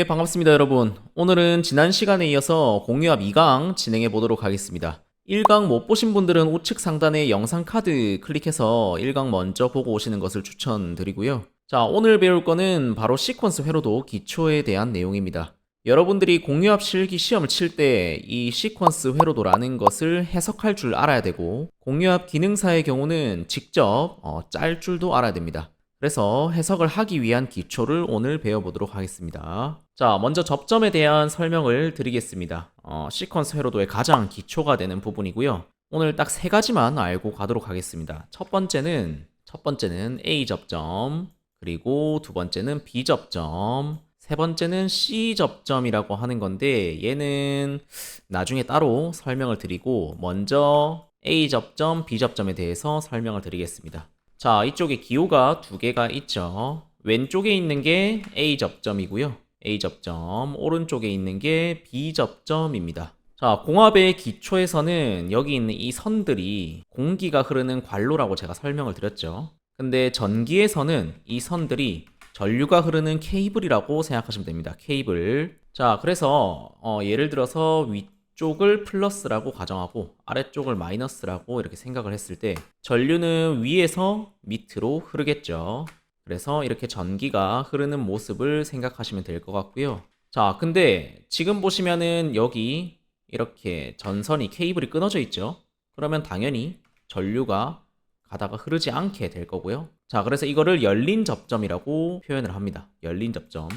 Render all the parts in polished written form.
반갑습니다, 여러분. 오늘은 지난 시간에 이어서 공유합 2강 진행해 보도록 하겠습니다. 1강 못 보신 분들은 우측 상단에 영상 카드 클릭해서 1강 먼저 보고 오시는 것을 추천드리고요. 자, 오늘 배울 거는 바로 시퀀스 회로도 기초에 대한 내용입니다. 여러분들이 공유합 실기 시험을 칠 때 이 시퀀스 회로도라는 것을 해석할 줄 알아야 되고, 공유합 기능사의 경우는 직접 짤 줄도 알아야 됩니다. 그래서 해석을 하기 위한 기초를 오늘 배워보도록 하겠습니다. 자, 먼저 접점에 대한 설명을 드리겠습니다. 시퀀스 회로도의 가장 기초가 되는 부분이고요. 오늘 딱 세 가지만 알고 가도록 하겠습니다. 첫 번째는 A 접점, 그리고 두 번째는 B 접점, 세 번째는 C 접점이라고 하는 건데, 얘는 나중에 따로 설명을 드리고, 먼저 A 접점, B 접점에 대해서 설명을 드리겠습니다. 자, 이쪽에 기호가 두 개가 있죠. 왼쪽에 있는 게 A 접점이고요. A 접점, 오른쪽에 있는 게 B 접점입니다. 자, 공합의 기초에서는 여기 있는 이 선들이 공기가 흐르는 관로라고 제가 설명을 드렸죠. 근데 전기에서는 이 선들이 전류가 흐르는 케이블이라고 생각하시면 됩니다. 케이블. 자, 그래서 예를 들어서 위쪽을 플러스라고 가정하고 아래쪽을 마이너스라고 이렇게 생각을 했을 때 전류는 위에서 밑으로 흐르겠죠. 그래서 이렇게 전기가 흐르는 모습을 생각하시면 될 것 같고요. 자, 근데 지금 보시면은 여기 이렇게 전선이 케이블이 끊어져 있죠. 그러면 당연히 전류가 가다가 흐르지 않게 될 거고요. 자, 그래서 이거를 열린 접점이라고 표현을 합니다. 열린 접점.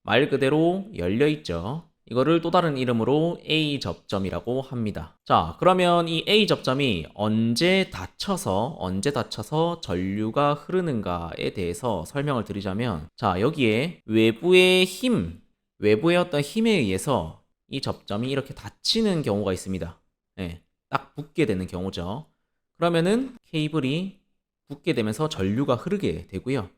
말 그대로 열려 있죠. 이거를 또 다른 이름으로 A 접점이라고 합니다. 자, 그러면 이 A 접점이 언제 닫혀서 전류가 흐르는가에 대해서 설명을 드리자면, 자, 여기에 외부의 어떤 힘에 의해서 이 접점이 이렇게 닫히는 경우가 있습니다. 네, 딱 붙게 되는 경우죠. 그러면은 케이블이 붙게 되면서 전류가 흐르게 되고요.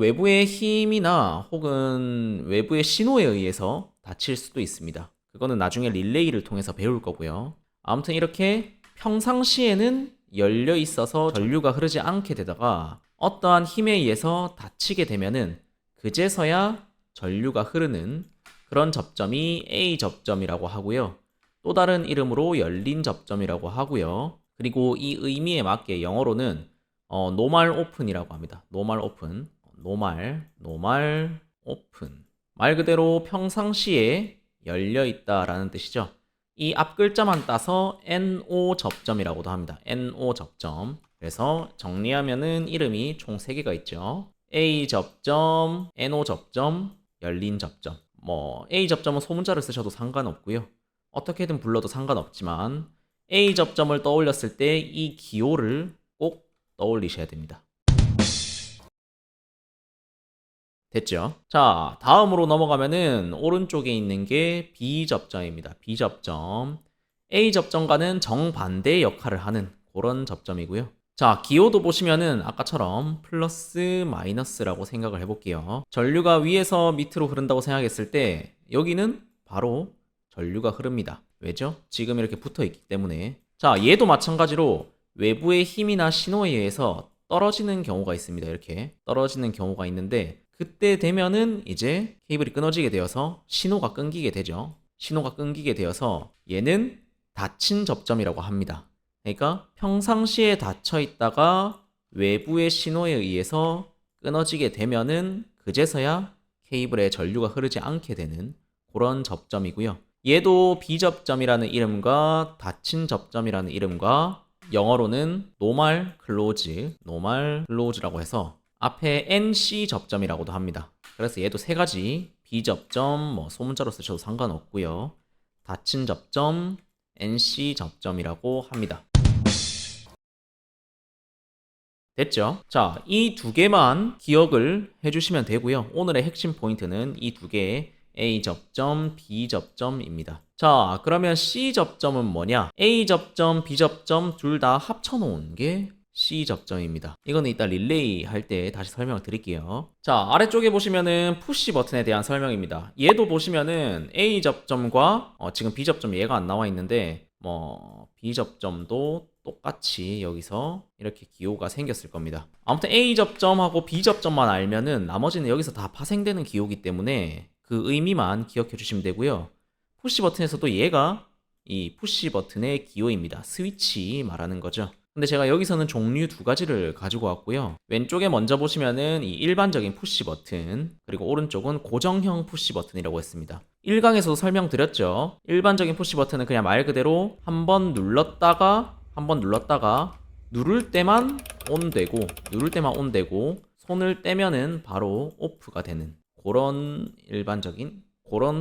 외부의 힘이나 혹은 외부의 신호에 의해서 닫힐 수도 있습니다. 그거는 나중에 릴레이를 통해서 배울 거고요. 아무튼 이렇게 평상시에는 열려 있어서 전류가 흐르지 않게 되다가 어떠한 힘에 의해서 닫히게 되면은 그제서야 전류가 흐르는 그런 접점이 A 접점이라고 하고요. 또 다른 이름으로 열린 접점이라고 하고요. 그리고 이 의미에 맞게 영어로는 노멀 오픈이라고 합니다. 노멀 오픈. 노멀 오픈. 말 그대로 평상시에 열려 있다라는 뜻이죠. 이 앞 글자만 따서 NO 접점이라고도 합니다. NO 접점. 그래서 정리하면은 이름이 총 3개가 있죠. A 접점, NO 접점, 열린 접점. A 접점은 소문자를 쓰셔도 상관없고요. 어떻게든 불러도 상관없지만 A 접점을 떠올렸을 때 이 기호를 꼭 떠올리셔야 됩니다. 됐죠? 자, 다음으로 넘어가면은 오른쪽에 있는 게 B 접점입니다. B 접점. A 접점과는 정반대의 역할을 하는 그런 접점이고요. 자, 기호도 보시면은 아까처럼 플러스 마이너스라고 생각을 해볼게요. 전류가 위에서 밑으로 흐른다고 생각했을 때 여기는 바로 전류가 흐릅니다. 왜죠? 지금 이렇게 붙어 있기 때문에. 자, 얘도 마찬가지로 외부의 힘이나 신호에 의해서 떨어지는 경우가 있습니다. 이렇게 떨어지는 경우가 있는데 그때 되면은 이제 케이블이 끊어지게 되어서 신호가 끊기게 되죠. 신호가 끊기게 되어서 얘는 닫힌 접점이라고 합니다. 그러니까 평상시에 닫혀 있다가 외부의 신호에 의해서 끊어지게 되면은 그제서야 케이블에 전류가 흐르지 않게 되는 그런 접점이고요. 얘도 B접점이라는 이름과 닫힌 접점이라는 이름과 영어로는 노멀 클로즈라고 해서 앞에 NC 접점이라고도 합니다. 그래서 얘도 3가지 B접점 소문자로 쓰셔도 상관없고요. 닫힌 접점, NC 접점이라고 합니다. 됐죠? 자, 이 2개만 기억을 해주시면 되고요. 오늘의 핵심 포인트는 이 2개의 A 접점, B 접점입니다. 자, 그러면 C 접점은 뭐냐? A 접점, B 접점 둘 다 합쳐놓은 게 C 접점입니다. 이거는 이따 릴레이 할 때 다시 설명을 드릴게요. 자, 아래쪽에 보시면은 푸시 버튼에 대한 설명입니다. 얘도 보시면은 A 접점과 지금 B 접점 얘가 안 나와 있는데 B 접점도 똑같이 여기서 이렇게 기호가 생겼을 겁니다. 아무튼 A 접점하고 B 접점만 알면은 나머지는 여기서 다 파생되는 기호이기 때문에 그 의미만 기억해 주시면 되고요. 푸시 버튼에서도 얘가 이 푸시 버튼의 기호입니다. 스위치 말하는 거죠. 근데 제가 여기서는 종류 두 가지를 가지고 왔고요. 왼쪽에 먼저 보시면은 이 일반적인 푸시 버튼, 그리고 오른쪽은 고정형 푸시 버튼이라고 했습니다. 1강에서도 설명드렸죠. 일반적인 푸시 버튼은 그냥 말 그대로 한번 눌렀다가 누를 때만 온되고 손을 떼면은 바로 오프가 되는 그런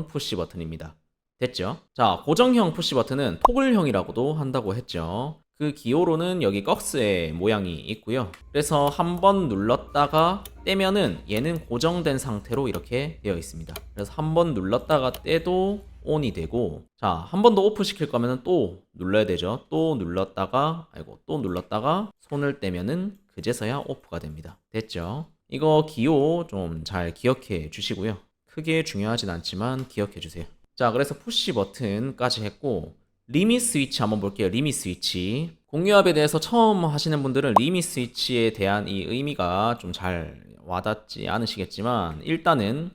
푸시 버튼입니다. 됐죠? 자, 고정형 푸시 버튼은 토글형이라고도 한다고 했죠. 그 기호로는 여기 꺽스의 모양이 있고요. 그래서 한번 눌렀다가 떼면은 얘는 고정된 상태로 이렇게 되어 있습니다. 그래서 한번 눌렀다가 떼도 온이 되고, 자, 한 번 더 오프 시킬 거면은 또 눌러야 되죠. 또 눌렀다가 손을 떼면은 그제서야 오프가 됩니다. 됐죠? 이거 기호 좀 잘 기억해 주시고요. 크게 중요하진 않지만 기억해 주세요. 자, 그래서 푸시 버튼까지 했고, 리밋 스위치 한번 볼게요. 리밋 스위치. 공유압에 대해서 처음 하시는 분들은 리밋 스위치에 대한 이 의미가 좀 잘 와닿지 않으시겠지만, 일단은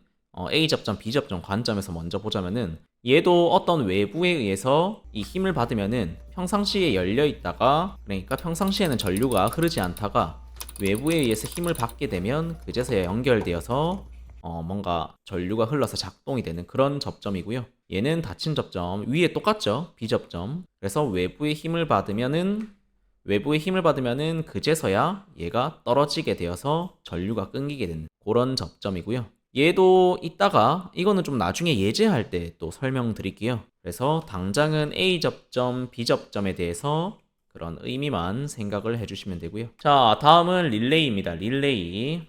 A 접점, B 접점 관점에서 먼저 보자면은, 얘도 어떤 외부에 의해서 이 힘을 받으면은 평상시에 열려 있다가, 그러니까 평상시에는 전류가 흐르지 않다가 외부에 의해서 힘을 받게 되면 그제서야 연결되어서 뭔가 전류가 흘러서 작동이 되는 그런 접점이고요. 얘는 닫힌 접점, 위에 똑같죠? B 접점. 그래서 외부의 힘을 받으면은 그제서야 얘가 떨어지게 되어서 전류가 끊기게 되는 그런 접점이고요. 얘도 이따가 이거는 좀 나중에 예제할 때 또 설명드릴게요. 그래서 당장은 A 접점, B 접점에 대해서 그런 의미만 생각을 해주시면 되고요. 자, 다음은 릴레이입니다. 릴레이에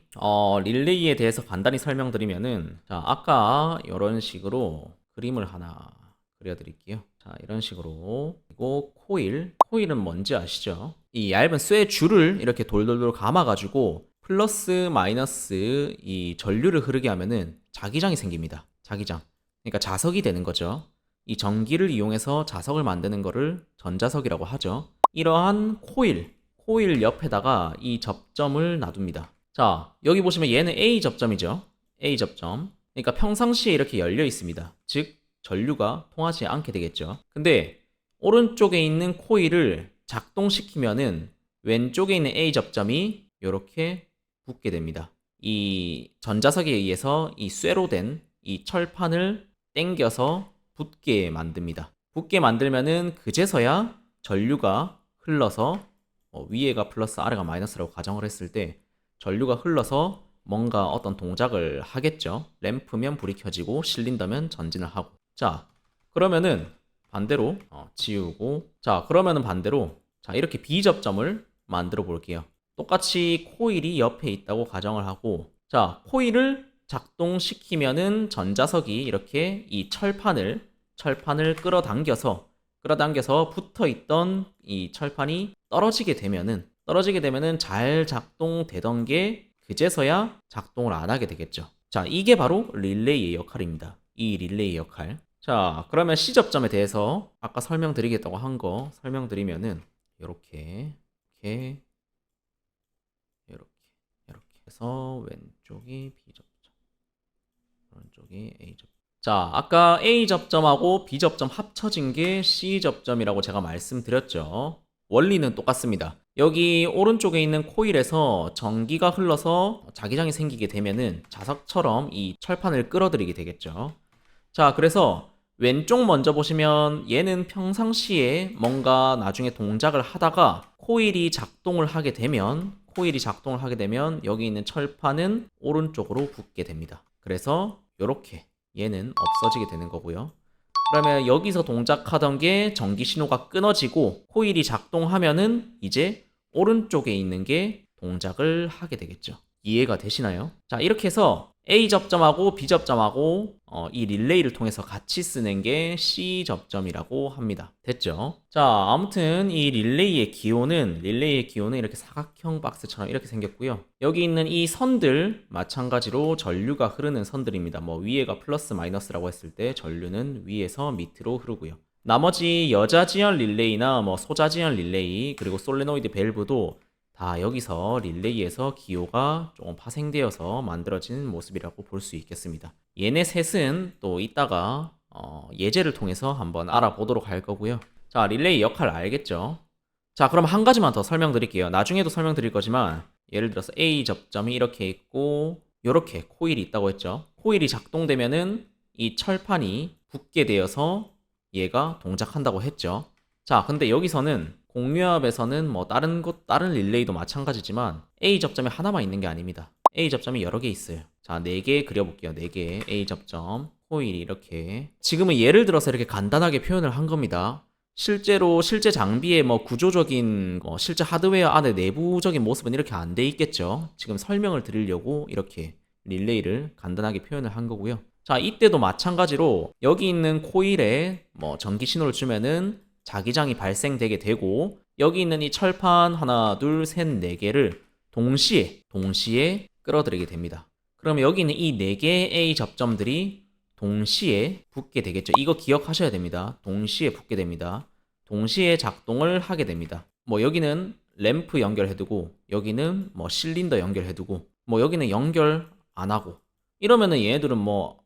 대해서 간단히 설명드리면은, 자, 아까 이런 식으로 그림을 하나 그려드릴게요. 자, 이런 식으로. 그리고 코일은 뭔지 아시죠? 이 얇은 쇠 줄을 이렇게 돌돌돌 감아가지고 플러스 마이너스 이 전류를 흐르게 하면은 자기장이 생깁니다. 자기장. 그러니까 자석이 되는 거죠. 이 전기를 이용해서 자석을 만드는 거를 전자석이라고 하죠. 이러한 코일 옆에다가 이 접점을 놔둡니다. 자, 여기 보시면 얘는 A 접점이죠. A 접점. 그러니까 평상시에 이렇게 열려 있습니다. 즉, 전류가 통하지 않게 되겠죠. 근데 오른쪽에 있는 코일을 작동시키면은 왼쪽에 있는 A 접점이 이렇게 붙게 됩니다. 이 전자석에 의해서 이 쇠로 된 이 철판을 당겨서 붙게 만듭니다. 붙게 만들면은 그제서야 전류가 흘러서 위에가 플러스 아래가 마이너스라고 가정을 했을 때 전류가 흘러서 뭔가 어떤 동작을 하겠죠. 램프면 불이 켜지고 실린더면 전진을 하고. 자, 그러면은 반대로 지우고, 자, 그러면은 반대로, 자, 이렇게 B 접점을 만들어 볼게요. 똑같이 코일이 옆에 있다고 가정을 하고, 자, 코일을 작동시키면은 전자석이 이렇게 이 철판을 끌어당겨서 붙어 있던 이 철판이 떨어지게 되면은 잘 작동되던 게 그제서야 작동을 안 하게 되겠죠. 자, 이게 바로 릴레이의 역할입니다. 이 릴레이의 역할. 자, 그러면 C 접점에 대해서 아까 설명드리겠다고 한 거 설명드리면은 이렇게 해서 왼쪽이 B 접점, 오른쪽이 A 접점. 자, 아까 A 접점하고 B 접점 합쳐진 게 C 접점이라고 제가 말씀드렸죠. 원리는 똑같습니다. 여기 오른쪽에 있는 코일에서 전기가 흘러서 자기장이 생기게 되면은 자석처럼 이 철판을 끌어들이게 되겠죠. 자, 그래서 왼쪽 먼저 보시면 얘는 평상시에 뭔가 나중에 동작을 하다가 코일이 작동을 하게 되면 여기 있는 철판은 오른쪽으로 붙게 됩니다. 그래서 이렇게 얘는 없어지게 되는 거고요. 그러면 여기서 동작하던 게 전기 신호가 끊어지고 코일이 작동하면은 이제 오른쪽에 있는 게 동작을 하게 되겠죠. 이해가 되시나요? 자, 이렇게 해서 A 접점하고 B 접점하고 이 릴레이를 통해서 같이 쓰는 게 C 접점이라고 합니다. 됐죠? 자, 아무튼 이 릴레이의 기호는 이렇게 사각형 박스처럼 이렇게 생겼고요. 여기 있는 이 선들 마찬가지로 전류가 흐르는 선들입니다. 뭐 위에가 플러스 마이너스라고 했을 때 전류는 위에서 밑으로 흐르고요. 나머지 여자지연 릴레이나 뭐 소자지연 릴레이 그리고 솔레노이드 밸브도 다 여기서 릴레이에서 기호가 조금 파생되어서 만들어진 모습이라고 볼 수 있겠습니다. 얘네 셋은 또 이따가 예제를 통해서 한번 알아보도록 할 거고요. 자, 릴레이 역할 알겠죠? 자, 그럼 한 가지만 더 설명드릴게요. 나중에도 설명드릴 거지만 예를 들어서 A 접점이 이렇게 있고 이렇게 코일이 있다고 했죠. 코일이 작동되면은 이 철판이 붙게 되어서 얘가 동작한다고 했죠. 자, 근데 여기서는 공유압에서는 뭐 다른 릴레이도 마찬가지지만 A 접점이 하나만 있는 게 아닙니다. A 접점이 여러 개 있어요. 자, 4개 그려볼게요. 4개 A 접점, 코일이 이렇게. 지금은 예를 들어서 이렇게 간단하게 표현을 한 겁니다. 실제로 실제 장비의 뭐 구조적인 실제 하드웨어 안에 내부적인 모습은 이렇게 안 돼 있겠죠. 지금 설명을 드리려고 이렇게 릴레이를 간단하게 표현을 한 거고요. 자, 이때도 마찬가지로 여기 있는 코일에 뭐 전기 신호를 주면은 자기장이 발생되게 되고 여기 있는 이 철판 하나, 둘, 셋, 네 개를 동시에 끌어들이게 됩니다. 그러면 여기 있는 이 4개의 A 접점들이 동시에 붙게 되겠죠. 이거 기억하셔야 됩니다. 동시에 붙게 됩니다. 동시에 작동을 하게 됩니다. 뭐 여기는 램프 연결해두고 여기는 뭐 실린더 연결해두고 뭐 여기는 연결 안 하고 이러면은 얘네들은 뭐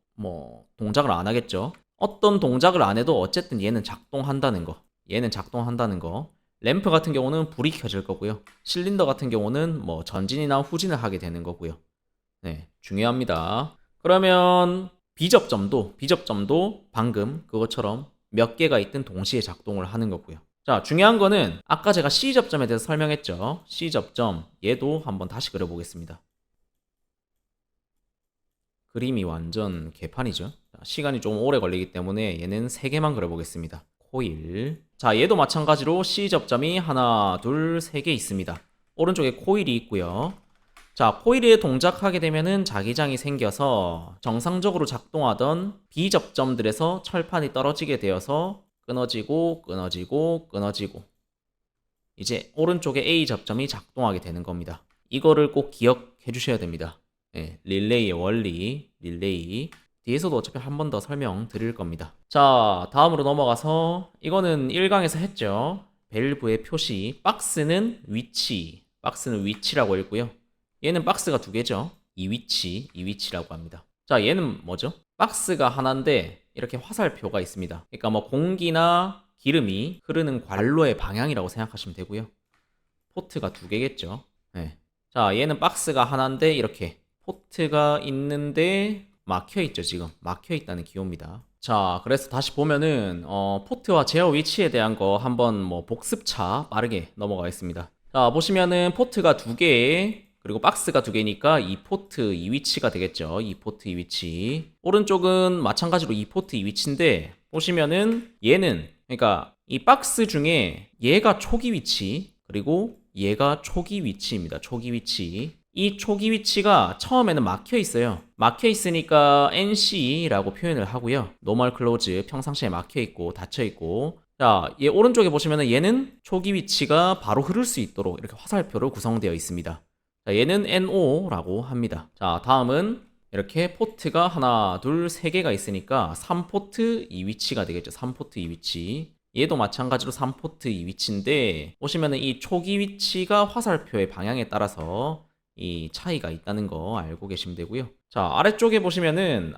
동작을 안 하겠죠. 어떤 동작을 안 해도 어쨌든 얘는 작동한다는 거. 얘는 작동한다는 거. 램프 같은 경우는 불이 켜질 거고요. 실린더 같은 경우는 뭐 전진이나 후진을 하게 되는 거고요. 네, 중요합니다. 그러면 B접점도 방금 그것처럼 몇 개가 있든 동시에 작동을 하는 거고요. 자, 중요한 거는 아까 제가 C접점에 대해서 설명했죠. C접점, 얘도 한번 다시 그려보겠습니다. 그림이 완전 개판이죠. 시간이 좀 오래 걸리기 때문에 얘는 3개만 그려보겠습니다. 코일. 자, 얘도 마찬가지로 C접점이 하나, 둘, 3개 있습니다. 오른쪽에 코일이 있고요. 자, 코일에 동작하게 되면은 자기장이 생겨서 정상적으로 작동하던 B접점들에서 철판이 떨어지게 되어서 끊어지고 이제 오른쪽에 A접점이 작동하게 되는 겁니다. 이거를 꼭 기억해 주셔야 됩니다. 네, 릴레이의 원리, 릴레이. 뒤에서도 어차피 한 번 더 설명드릴 겁니다. 자, 다음으로 넘어가서 이거는 1강에서 했죠. 밸브의 표시, 박스는 위치라고 읽고요. 얘는 박스가 2개죠. 이 위치라고 합니다. 자, 얘는 뭐죠? 박스가 하나인데 이렇게 화살표가 있습니다. 그러니까 뭐 공기나 기름이 흐르는 관로의 방향이라고 생각하시면 되고요. 포트가 2개겠죠. 네. 자, 얘는 박스가 하나인데 이렇게 포트가 있는데 막혀있죠. 지금 막혀있다는 기호입니다. 자, 그래서 다시 보면은 포트와 제어 위치에 대한 거 한번 뭐 복습차 빠르게 넘어가겠습니다. 자, 보시면은 포트가 2개 그리고 박스가 2개니까 이 포트 이 위치가 되겠죠. 이 포트 이 위치. 오른쪽은 마찬가지로 이 포트 이 위치인데 보시면은 얘는 그러니까 이 박스 중에 얘가 초기 위치 그리고 얘가 초기 위치입니다. 초기 위치. 이 초기 위치가 처음에는 막혀 있어요. 막혀 있으니까 NC라고 표현을 하고요. 노멀 클로즈 평상시에 막혀 있고 닫혀 있고. 자, 얘 오른쪽에 보시면은 얘는 초기 위치가 바로 흐를 수 있도록 이렇게 화살표로 구성되어 있습니다. 자, 얘는 NO라고 합니다. 자, 다음은 이렇게 포트가 하나, 둘, 3개가 있으니까 3포트 이 위치가 되겠죠. 3포트 이 위치. 얘도 마찬가지로 3포트 이 위치인데 보시면은 이 초기 위치가 화살표의 방향에 따라서 이 차이가 있다는 거 알고 계시면 되고요. 자, 아래쪽에 보시면은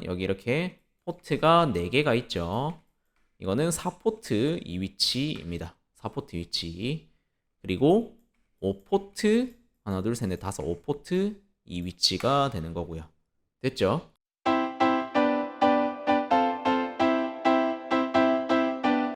여기 이렇게 포트가 4개가 있죠. 이거는 4포트 이 위치입니다. 4포트 위치. 그리고 5포트 하나 둘 셋 넷 다섯 5포트 이 위치가 되는 거고요. 됐죠?